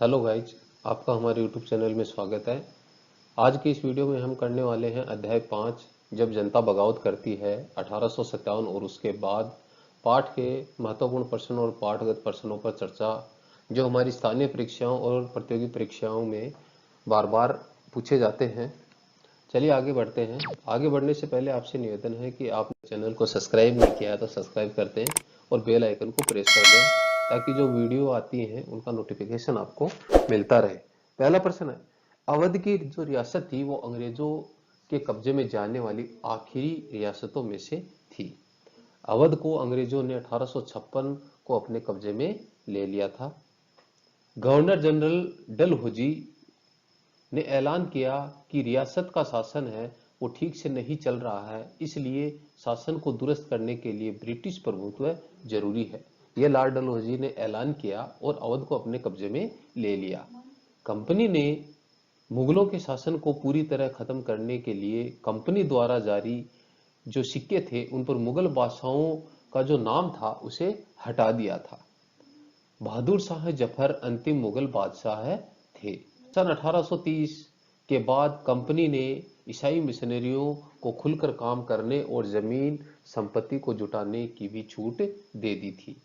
Hello guys, आपका हमारे YouTube channel में स्वागत है। आज की इस वीडियो में हम करने वाले हैं अध्याय 5, जब जनता बगावत करती है 1857 और उसके बाद। पाठ के महत्वपूर्ण प्रश्न और पाठगत प्रश्नों पर चर्चा, जो हमारी स्थानीय परीक्षाओं और प्रतियोगी परीक्षाओं में बार बार पूछे जाते हैं। चलिए आगे बढ़ते हैं। आगे बढ़ने से पहले आपसे निवेदन है कि आप चैनल को सब्सक्राइब नहीं किया है तो सब्सक्राइब कर दें और बेल आइकन को प्रेस कर दें, ताकि जो वीडियो आती हैं उनका नोटिफिकेशन आपको मिलता रहे। पहला प्रश्न है, अवध की जो रियासत थी वो अंग्रेजों के कब्जे में जाने वाली आखिरी रियासतों में से थी। अवध को अंग्रेजों ने 1856 को अपने कब्जे में ले लिया था। गवर्नर जनरल डलहौजी ने ऐलान किया कि रियासत का शासन है वो ठीक से नहीं चल रहा है, इसलिए शासन को दुरुस्त करने के लिए ब्रिटिश प्रभुत्व जरूरी है। यह लॉर्ड डलहौजी ने ऐलान किया और अवध को अपने कब्जे में ले लिया। कंपनी ने मुगलों के शासन को पूरी तरह खत्म करने के लिए कंपनी द्वारा जारी जो सिक्के थे उन पर मुगल बादशाहों का जो नाम था उसे हटा दिया था। बहादुर शाह जफर अंतिम मुगल बादशाह थे। सन 1830 के बाद कंपनी ने ईसाई मिशनरियों को खुलकर काम करने और जमीन संपत्ति को जुटाने की भी छूट दे दी थी।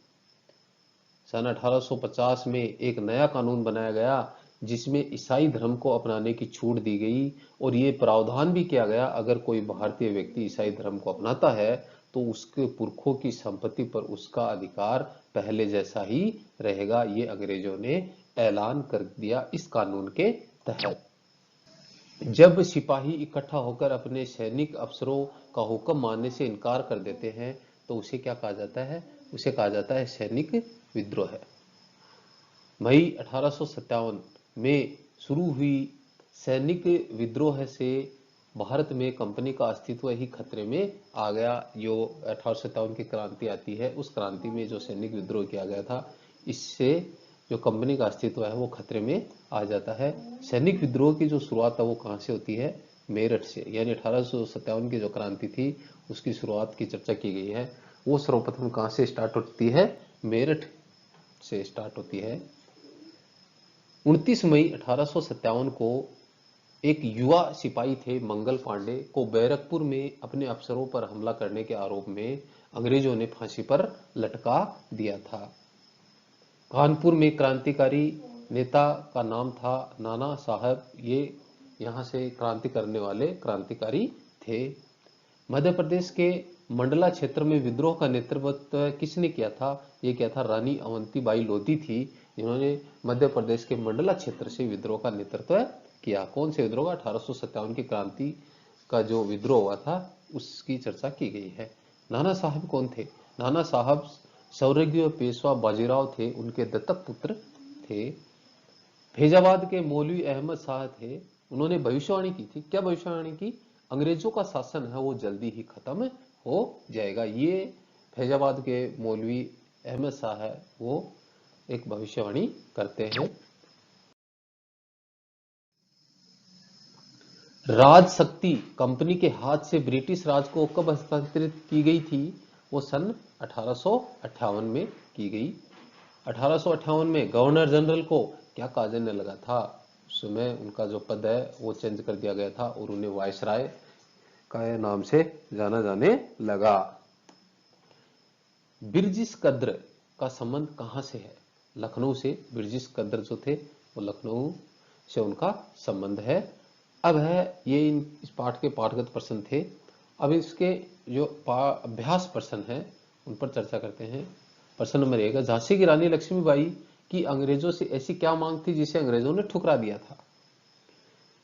सन 1850 में एक नया कानून बनाया गया जिसमें ईसाई धर्म को अपनाने की छूट दी गई और ये प्रावधान भी किया गया, अगर कोई भारतीय व्यक्ति ईसाई धर्म को अपनाता है तो उसके पुरखों की संपत्ति पर उसका अधिकार पहले जैसा ही रहेगा। ये अंग्रेजों ने ऐलान कर दिया इस कानून के तहत। जब सिपाही इकट्ठा होकर अपने सैनिक अफसरों का हुक्म मानने से इनकार कर देते हैं तो उसे क्या कहा जाता है? उसे कहा जाता है सैनिक विद्रोह। मई 1857 में शुरू हुई सैनिक विद्रोह से भारत में कंपनी का अस्तित्व ही खतरे में आ गया। जो 1857 की क्रांति आती है, उस क्रांति में जो सैनिक विद्रोह किया गया था, इससे जो कंपनी का अस्तित्व है वो खतरे में आ जाता है। सैनिक विद्रोह की जो शुरुआत है वो कहाँ से होती है? मेरठ से। यानी 1857 की जो क्रांति थी उसकी शुरुआत की चर्चा की गई है। वो सर्वप्रथम कहाँ से स्टार्ट होती है? मेरठ से स्टार्ट होती है। 29 मई 1857 को एक युवा सिपाही थे मंगल पांडे को बैरकपुर में अपने अफसरों पर हमला करने के आरोप में अंग्रेजों ने फांसी पर लटका दिया था। कानपुर में क्रांतिकारी नेता का नाम था नाना साहब। ये यहाँ से क्रांति करने वाले क्रांतिकारी थे। मध्य प्रदेश के मंडला क्षेत्र में विद्रोह का नेतृत्व किसने किया था? ये किया था रानी अवंतीबाई लोधी थी, जिन्होंने मध्य प्रदेश के मंडला क्षेत्र से विद्रोह का नेतृत्व किया। कौन से विद्रोह का? 1857 की क्रांति का जो विद्रोह हुआ था उसकी चर्चा की गई है। नाना साहब कौन थे? नाना साहब स्वर्गीय पेशवा बाजीराव थे, उनके दत्तक पुत्र थे। फैजाबाद के मौलवी अहमद शाह थे, उन्होंने भविष्यवाणी की थी। क्या भविष्यवाणी की? अंग्रेजों का शासन है वो जल्दी ही खत्म हो जाएगा। ये फैजाबाद के मौलवी अहमद शाह है वो एक भविष्यवाणी करते हैं। राज शक्ति कंपनी के हाथ से ब्रिटिश राज को कब हस्तांतरित की गई थी? वो सन 1858 में की गई। 1858 में गवर्नर जनरल को क्या कहा जाने लगा था? उस समय उनका जो पद है वो चेंज कर दिया गया था और उन्हें वायसराय का नाम से जाना जाने लगा। बिरजिस कद्र का संबंध कहां से है? लखनऊ से। बिरजिस कद्र जो थे वो लखनऊ से उनका संबंध है। अब है ये इस पाठ के पाठगत प्रश्न थे। अब इसके जो अभ्यास प्रश्न है उन पर चर्चा करते हैं। प्रश्न नंबर 1, झांसी की रानी लक्ष्मीबाई की अंग्रेजों से ऐसी क्या मांग थी जिसे अंग्रेजों ने ठुकरा दिया था?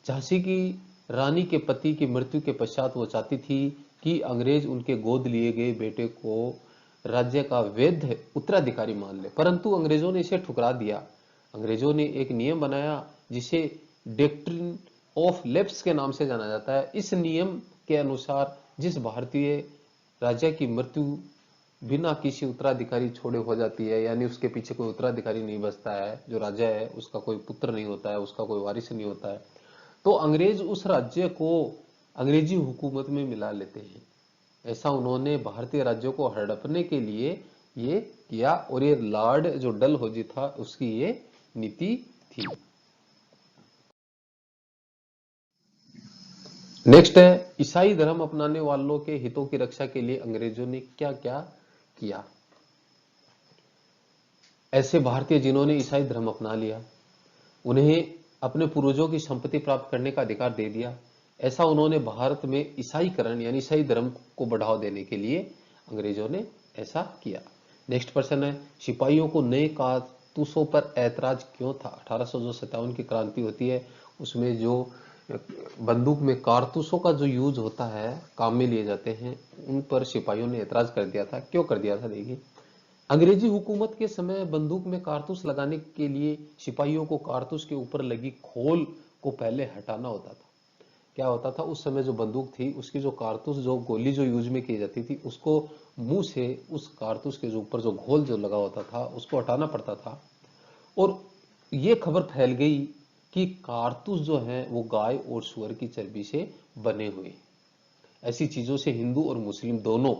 झांसी की रानी के पति की मृत्यु के पश्चात वो चाहती थी कि अंग्रेज उनके गोद लिए गए बेटे को राज्य का वैध उत्तराधिकारी मान ले, परंतु अंग्रेजों ने इसे ठुकरा दिया। अंग्रेजों ने एक नियम बनाया जिसे डॉक्ट्रिन ऑफ लैप्स के नाम से जाना जाता है। इस नियम के अनुसार जिस भारतीय राजा की मृत्यु बिना किसी उत्तराधिकारी छोड़े हो जाती है, यानी उसके पीछे कोई उत्तराधिकारी नहीं बचता है, जो राजा है उसका कोई पुत्र नहीं होता है, उसका कोई वारिस नहीं होता है, तो अंग्रेज उस राज्य को अंग्रेजी हुकूमत में मिला लेते हैं। ऐसा उन्होंने भारतीय राज्यों को हड़पने के लिए ये किया और ये लॉर्ड जो डलहौजी था उसकी ये नीति थी। नेक्स्ट है ईसाई धर्म अपनाने वालों के हितों की रक्षा के लिए अंग्रेजों ने क्या क्या किया। ऐसे भारतीय जिन्होंने ईसाई धर्म अपना लिया, उन्हें अपने पूर्वजों की संपत्ति प्राप्त करने का अधिकार दे दिया। ऐसा उन्होंने भारत में ईसाईकरण यानी ईसाई धर्म को बढ़ावा देने के लिए अंग्रेजों ने ऐसा किया। नेक्स्ट प्रश्न है सिपाहियों को नए कारतूसों पर ऐतराज क्यों था। 1857 की क्रांति होती है, उसमें जो बंदूक में कारतूसों का जो यूज होता है, काम में लिए जाते हैं, उन पर सिपाहियों ने ऐतराज कर दिया था। क्यों कर दिया था देखिए, अंग्रेजी हुकूमत के समय बंदूक में कारतूस लगाने के लिए सिपाहियों को कारतूस के ऊपर लगी खोल को पहले हटाना होता था। क्या होता था, उस समय जो बंदूक थी उसकी जो कारतूस जो गोली जो यूज में की जाती थी, उसको मुंह से उस कारतूस के जो ऊपर जो घोल जो लगा होता था उसको हटाना पड़ता था। और ये खबर फैल गई कि कारतूस जो है वो गाय और सुअर की चर्बी से बने हुए। ऐसी चीजों से हिंदू और मुस्लिम दोनों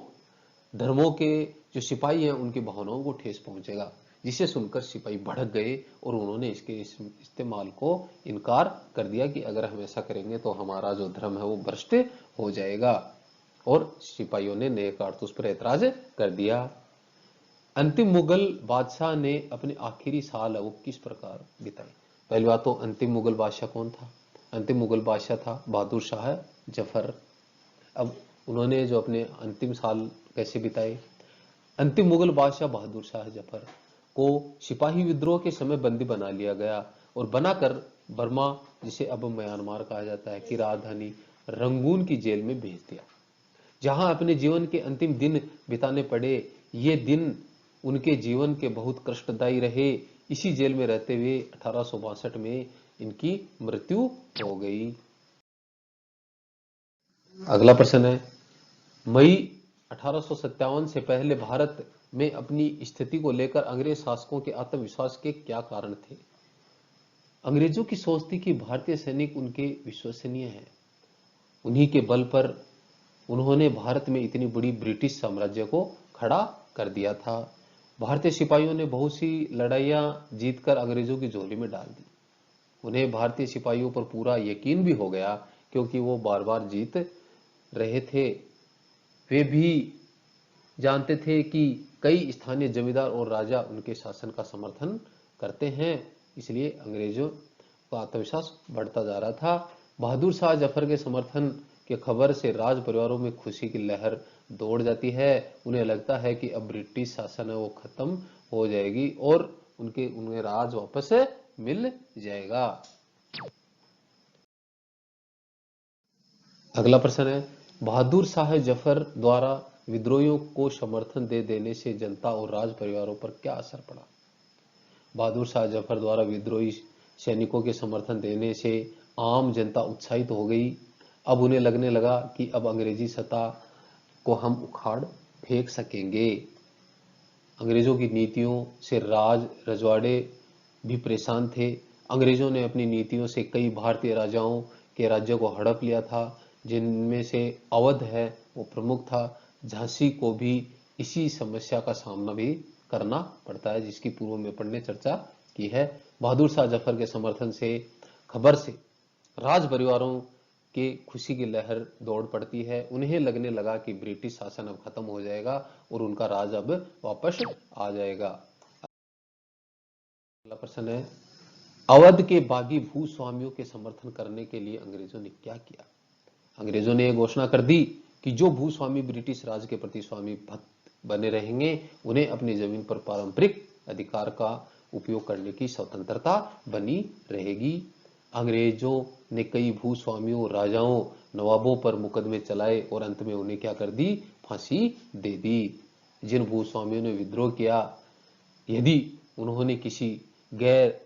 धर्मों के जो सिपाही हैं उनकी भावनाओं को ठेस पहुंचेगा, जिसे सुनकर सिपाही भड़क गए और उन्होंने इसके इस्तेमाल को इनकार कर दिया कि अगर हम ऐसा करेंगे तो हमारा जो धर्म है वो भ्रष्ट हो जाएगा। और सिपाहियों ने नए कारतूस पर ऐतराज कर दिया। अंतिम मुगल बादशाह ने अपने आखिरी साल वो किस प्रकार बिताए। पहली बात तो अंतिम मुगल बादशाह कौन था। अंतिम मुगल बादशाह था बहादुर शाह जफर। अब उन्होंने जो अपने अंतिम साल कैसे बिताए। अंतिम मुगल बादशाह बहादुर शाह जफर को सिपाही विद्रोह के समय बंदी बना लिया गया और बनाकर बर्मा, जिसे अब म्यांमार कहा जाता है, की राजधानी रंगून की जेल में भेज दिया, जहां अपने जीवन के अंतिम दिन बिताने पड़े। ये दिन उनके जीवन के बहुत कष्टदायी रहे। इसी जेल में रहते हुए 1862 में इनकी मृत्यु हो गई। अगला प्रश्न है मई 1857 से पहले भारत में अपनी स्थिति को लेकर अंग्रेज शासकों के आत्मविश्वास के क्या कारण थे। अंग्रेजों की सोच थी कि भारतीय सैनिक उनके विश्वसनीय हैं। उन्हीं के बल पर उन्होंने भारत में इतनी बड़ी ब्रिटिश साम्राज्य को खड़ा कर दिया था। भारतीय सिपाहियों ने बहुत सी लड़ाइयां जीतकर अंग्रेजों की झोली में डाल दी। उन्हें भारतीय सिपाहियों पर पूरा यकीन भी हो गया, क्योंकि वो बार बार जीत रहे थे। वे भी जानते थे कि कई स्थानीय जमींदार और राजा उनके शासन का समर्थन करते हैं, इसलिए अंग्रेजों का आत्मविश्वास बढ़ता जा रहा था। बहादुर शाह जफर के समर्थन के खबर से राज परिवारों में खुशी की लहर दौड़ जाती है। उन्हें लगता है कि अब ब्रिटिश शासन है वो खत्म हो जाएगी और उन्हें राज वापस मिल जाएगा। अगला प्रश्न है बहादुर शाह जफर द्वारा विद्रोहियों को समर्थन दे देने से जनता और राज परिवारों पर क्या असर पड़ा। बहादुर शाह जफर द्वारा विद्रोही सैनिकों के समर्थन देने से आम जनता उत्साहित हो गई। अब उन्हें लगने लगा कि अब अंग्रेजी सत्ता को हम उखाड़ फेंक सकेंगे। अंग्रेजों की नीतियों से राज रजवाड़े भी परेशान थे। अंग्रेजों ने अपनी नीतियों से कई भारतीय राजाओं के राज्यों को हड़प लिया था, जिनमें से अवध है वो प्रमुख था। झांसी को भी इसी समस्या का सामना भी करना पड़ता है, जिसकी पूर्व में अपन ने चर्चा की है। बहादुर शाह जफर के समर्थन से खबर से राज परिवारों के खुशी की लहर दौड़ पड़ती है। उन्हें लगने लगा कि ब्रिटिश शासन अब खत्म हो जाएगा और उनका राज अब वापस आ जाएगा। अगला प्रश्न है अवध के बागी भूस्वामियों के समर्थन करने के लिए अंग्रेजों ने क्या किया। अंग्रेजों ने यह घोषणा कर दी कि जो भूस्वामी ब्रिटिश राज के प्रति स्वामी भक्त बने रहेंगे, उन्हें अपनी जमीन पर पारंपरिक अधिकार का उपयोग करने की स्वतंत्रता बनी रहेगी। अंग्रेजों ने कई भूस्वामियों, राजाओं, नवाबों पर मुकदमे चलाए और अंत में उन्हें क्या कर दी, फांसी दे दी। जिन भूस्वामियों ने विद्रोह किया, यदि उन्होंने किसी गैर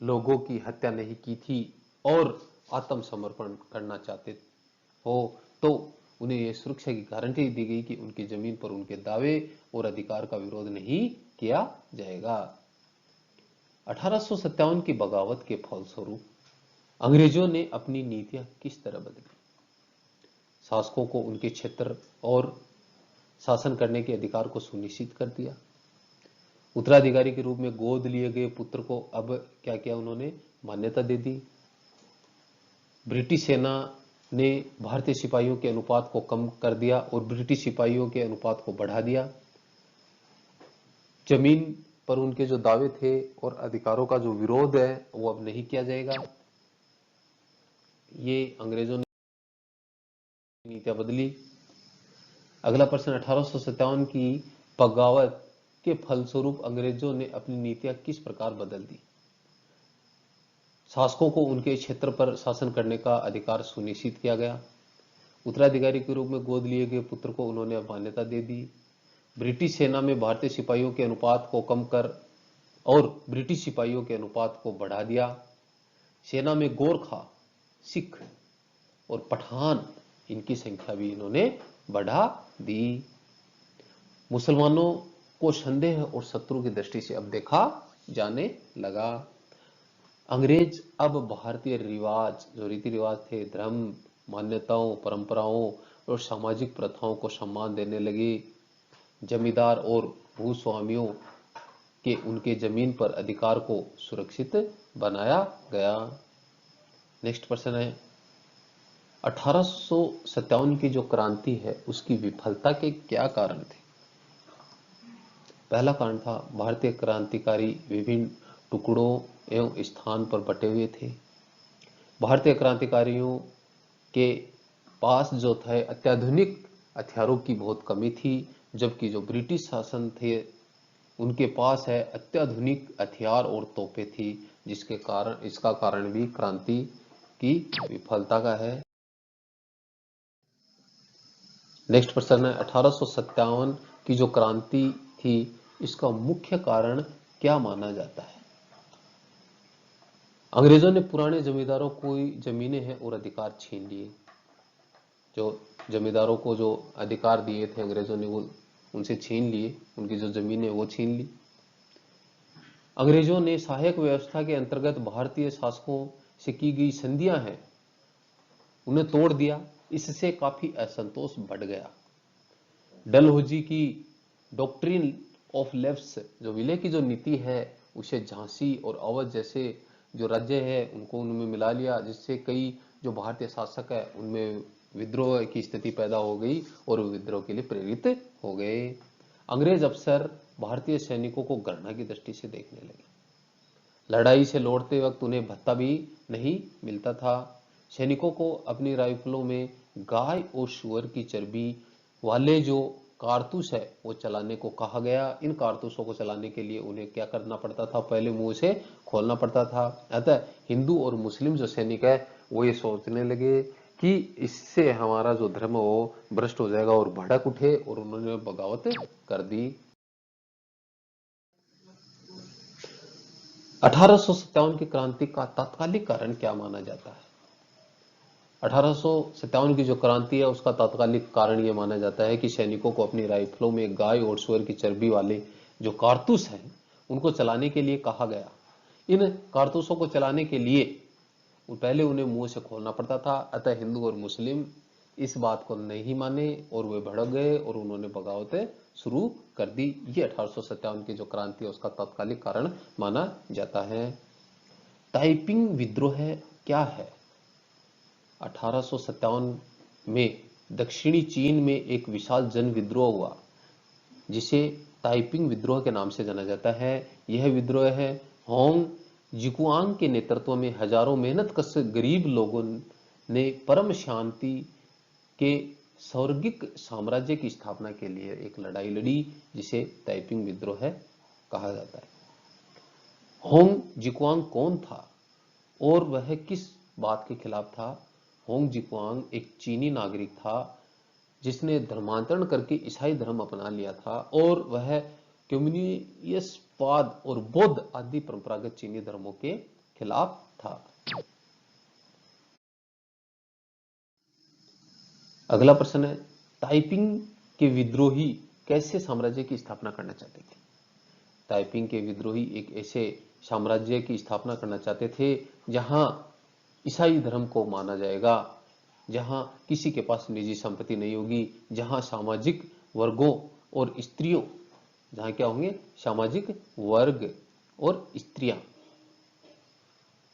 लोगों की हत्या नहीं की थी और आत्मसमर्पण करना चाहते हो, तो उन्हें यह सुरक्षा की गारंटी दी गई कि उनकी जमीन पर उनके दावे और अधिकार का विरोध नहीं किया जाएगा। 1857 की बगावत के फलस्वरूप अंग्रेजों ने अपनी नीतियां किस तरह बदली। शासकों को उनके क्षेत्र और शासन करने के अधिकार को सुनिश्चित कर दिया। उत्तराधिकारी के रूप में गोद लिए गए पुत्र को अब क्या किया उन्होंने, मान्यता दे दी। ब्रिटिश सेना ने भारतीय सिपाहियों के अनुपात को कम कर दिया और ब्रिटिश सिपाहियों के अनुपात को बढ़ा दिया। जमीन पर उनके जो दावे थे और अधिकारों का जो विरोध है वो अब नहीं किया जाएगा। ये अंग्रेजों ने नीतियां बदली। अगला प्रश्न, 1857 की बगावत के फलस्वरूप अंग्रेजों ने अपनी नीतियां किस प्रकार बदल दी? शासकों को उनके क्षेत्र पर शासन करने का अधिकार सुनिश्चित किया गया। उत्तराधिकारी के रूप में गोद लिए गए पुत्र को उन्होंने अब मान्यता दे दी। ब्रिटिश सेना में भारतीय सिपाहियों के अनुपात को कम कर और ब्रिटिश सिपाहियों के अनुपात को बढ़ा दिया। सेना में गोरखा, सिख और पठान, इनकी संख्या भी इन्होंने बढ़ा दी। मुसलमानों को संदेह और शत्रु की दृष्टि से अब देखा जाने लगा। अंग्रेज अब भारतीय रिवाज, जो रीति रिवाज थे, धर्म, मान्यताओं, परंपराओं और सामाजिक प्रथाओं को सम्मान देने लगे। जमींदार और भूस्वामियों के उनके जमीन पर अधिकार को सुरक्षित बनाया गया। नेक्स्ट प्रश्न है, 1857 की जो क्रांति है उसकी विफलता के क्या कारण थे? पहला कारण था, भारतीय क्रांतिकारी विभिन्न टुकड़ों एवं स्थान पर बटे हुए थे। भारतीय क्रांतिकारियों के पास जो थे अत्याधुनिक हथियारों की बहुत कमी थी, जबकि जो ब्रिटिश शासन थे उनके पास है अत्याधुनिक हथियार और तोपें थी, जिसके कारण इसका कारण भी क्रांति की विफलता का है। नेक्स्ट प्रश्न है, 1857 की जो क्रांति थी इसका मुख्य कारण क्या माना जाता है? अंग्रेजों ने पुराने जमींदारों को जमीनें हैं और अधिकार छीन लिए। जो जमींदारों को जो अधिकार दिए थे अंग्रेजों ने वो उनसे छीन लिए, उनकी जो जमीनें वो छीन ली। अंग्रेजों ने सहायक व्यवस्था के अंतर्गत भारतीय शासकों से की गई संधियां हैं उन्हें तोड़ दिया। इससे काफी असंतोष बढ़ गया। डलहौजी की डॉक्ट्रिन ऑफ लेफ्ट्स, जो विलय की जो नीति है, उसे झांसी और अवध जैसे जो राज्य है उनको उनमें मिला लिया, जिससे कई जो भारतीय शासक है उनमें विद्रोह की स्थिति पैदा हो गई और विद्रोह के लिए प्रेरित हो गए। अंग्रेज अफसर भारतीय सैनिकों को घृणा की दृष्टि से देखने लगे। लड़ाई से लौटते वक्त उन्हें भत्ता भी नहीं मिलता था। सैनिकों को अपनी राइफलों में गाय और सुअर की चर्बी वाले जो कारतूस है वो चलाने को कहा गया। इन कारतूसों को चलाने के लिए उन्हें क्या करना पड़ता था? पहले मुंह से खोलना पड़ता था। अतः हिंदू और मुस्लिम जो सैनिक है वो ये सोचने लगे कि इससे हमारा जो धर्म है वो भ्रष्ट हो जाएगा और भड़क उठे और उन्होंने बगावत कर दी। 1857 की क्रांति का तात्कालिक कारण क्या माना जाता है? 1857 की जो क्रांति है उसका तात्कालिक कारण यह माना जाता है कि सैनिकों को अपनी राइफलों में गाय और सुअर की चर्बी वाले जो कारतूस हैं उनको चलाने के लिए कहा गया। इन कारतूसों को चलाने के लिए पहले उन्हें मुंह से खोलना पड़ता था। अतः हिंदू और मुस्लिम इस बात को नहीं माने और वे भड़क गए और उन्होंने बगावतें शुरू कर दी। ये 1857 की जो क्रांति है उसका तात्कालिक कारण माना जाता है। ताइपिंग विद्रोह क्या है? 1857 में दक्षिणी चीन में एक विशाल जन विद्रोह हुआ जिसे ताइपिंग विद्रोह के नाम से जाना जाता है। यह विद्रोह है होंग जिकुआंग के नेतृत्व में हजारों मेहनतकश गरीब लोगों ने परम शांति के स्वर्गिक साम्राज्य की स्थापना के लिए एक लड़ाई लड़ी, जिसे ताइपिंग विद्रोह कहा जाता है। होंग जिकुआंग कौन था और वह किस बात के खिलाफ था? होंग जिकुआंग एक चीनी नागरिक था जिसने धर्मांतरण करके ईसाई धर्म अपना लिया था और वह कम्युनिस्टवाद और बौद्ध आदि परंपरागत चीनी धर्मों के खिलाफ था। अगला प्रश्न है, ताइपिंग के विद्रोही कैसे साम्राज्य की स्थापना करना चाहते थे? ताइपिंग के विद्रोही एक ऐसे साम्राज्य की स्थापना करना चाहते थे जहां ईसाई धर्म को माना जाएगा, जहां किसी के पास निजी संपत्ति नहीं होगी, जहां सामाजिक वर्गों और स्त्रियों, जहां क्या होंगे? सामाजिक वर्ग और स्त्रियां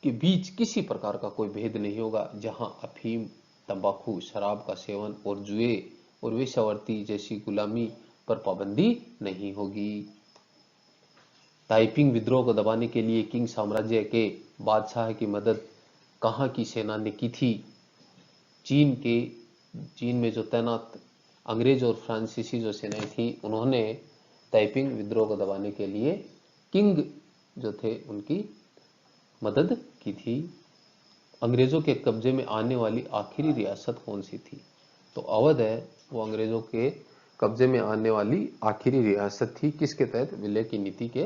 के बीच किसी प्रकार का कोई भेद नहीं होगा, जहां अफीम, तंबाकू, शराब का सेवन और जुए और वेश्यावृत्ति जैसी गुलामी पर पाबंदी नहीं होगी। ताइपिंग विद्रोह को दबाने के लिए किंग साम्राज्य के बादशाह की मदद कहाँ की सेना ने की थी? चीन में जो तैनात अंग्रेज और फ्रांसीसी जो सेनाएं थी, उन्होंने ताइपिंग विद्रोह को दबाने के लिए किंग जो थे उनकी मदद की थी। अंग्रेजों के कब्जे में आने वाली आखिरी रियासत कौन सी थी? तो अवध है, वो अंग्रेजों के कब्जे में आने वाली आखिरी रियासत थी। किसके तहत? विलय की नीति के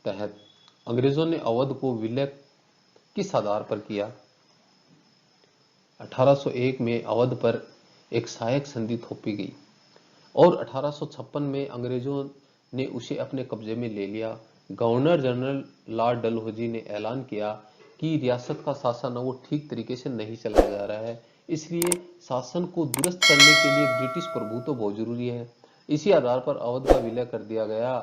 तहत। अंग्रेजों ने अवध को विलय किस आधार पर किया? 1801 में अवध पर एक सहायक संधि थोपी गई और 1856 में अंग्रेजों ने उसे अपने कब्जे में ले लिया। गवर्नर जनरल लॉर्ड डलहौजी ने ऐलान किया कि रियासत का शासन वो ठीक तरीके से नहीं चलाया जा रहा है, इसलिए शासन को दुरुस्त करने के लिए ब्रिटिश प्रभुत्व बहुत जरूरी है। इसी आधार पर अवध का विलय कर दिया गया